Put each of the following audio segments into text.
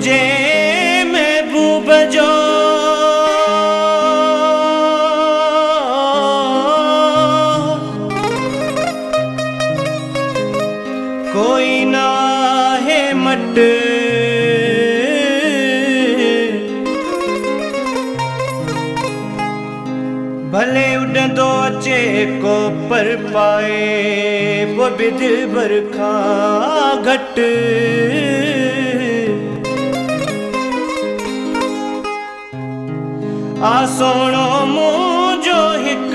मुझे महबूब जो कोई ना है मट भले उड़ंदो अचे को पर पाए वो भी दिल भर खा घट आ सोनो मुझो हिक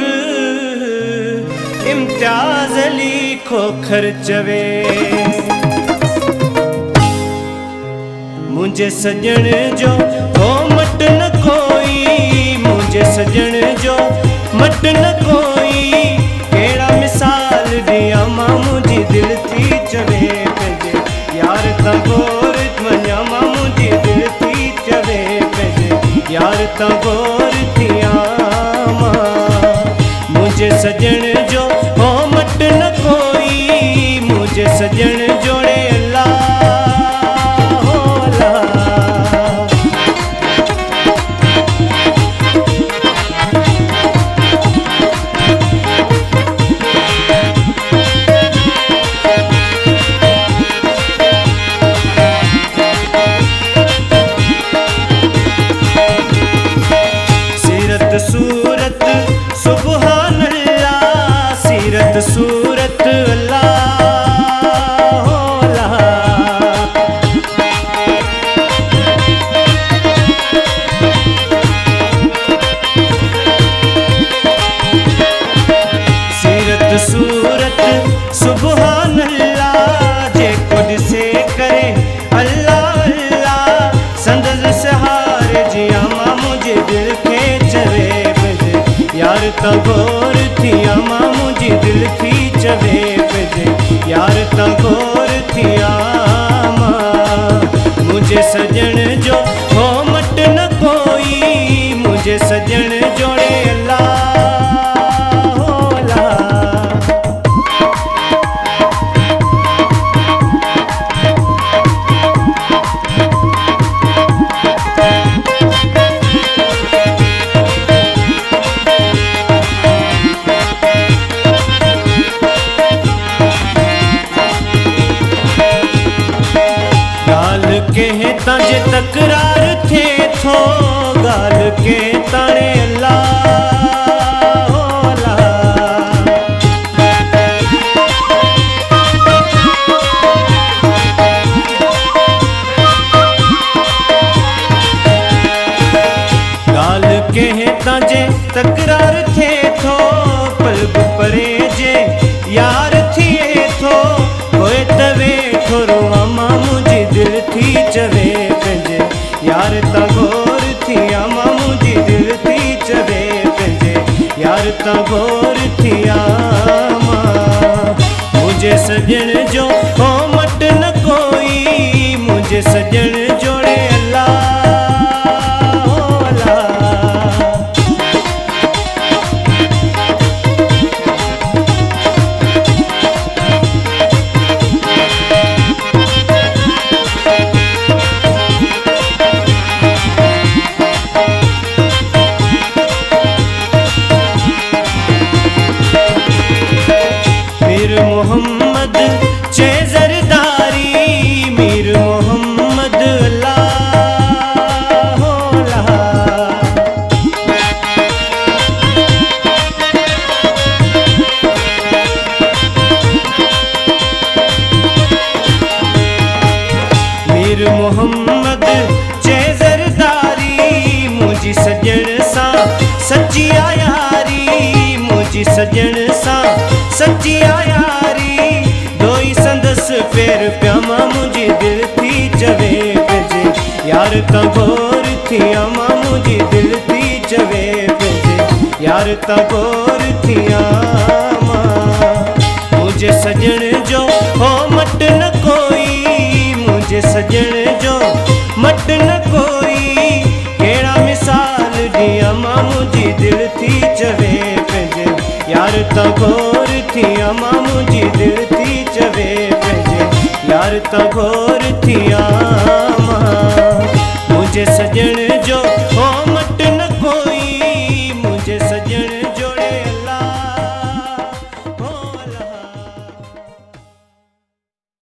इम्तियाज अली खो खर्चवे मुझे सजन जो हो मट न कोई मुझे सजन जो मट न कोई केड़ा मिसाल दिया मां मुझी दिल थी चवे पंहिंजे यार ता गोर वञा मां मुझी दिल थी चवे पंहिंजे यार ता गोर थिया मां मुझे सजन जो हो मट न कोई मुझे सजन जोड़े अल्लाह सूरत सुबहान अल्लाह सीरत सूरत अल्लाह सीरत सूरत सुबहान अल्लाह जे खुद से करे अल्लाह अल्लाह संदज सहारे जिया मां मुझे दिल के चवे यार ता गोर थिया मां मुझी दिल थी चवे पंहिंजे यार ता गोर थिया मां मुझे सजन जो हो मट न कोई मुझे सजन जोड़े अल्लाह के ताजे तकरार थे थो गाल के ताने अल्लाह गाल के ताजे तकरार थे थो पलब परे जे यार थिए थो होए तवे थोरो मां मुझी दिल थी चवे पंहिंजे यार ता गोर थिया मां मुझी दिल थी चवे पंहिंजे यार ता गोर थिया मां मुझे सजन जो हो मट न कोई मुझे सजन जोड़े अल्लाह मोहम्मद चे जरदारी मीर मोहम्मद अल्लाह मीर मोहम्मद चे जरदारी मुझी सजन सा सच्ची यारी मुझी सजन सा सच्ची यारी दोई संदस पैर प्यामा मुझी दिल थी चवे पंहिंजे यार ता गोर थिया मां मुझी दिल थी चवे पंहिंजे यार ता गोर थिया मां मुझे सजन जो हो मट न कोई मुझे सजन जो मट न कोई केड़ा मिसाल दिया मां मुझी दिल थी चवे पंहिंजे यार ता गोर थिया मां मुझी दिल थी चवे पंहिंजे यार ता गोर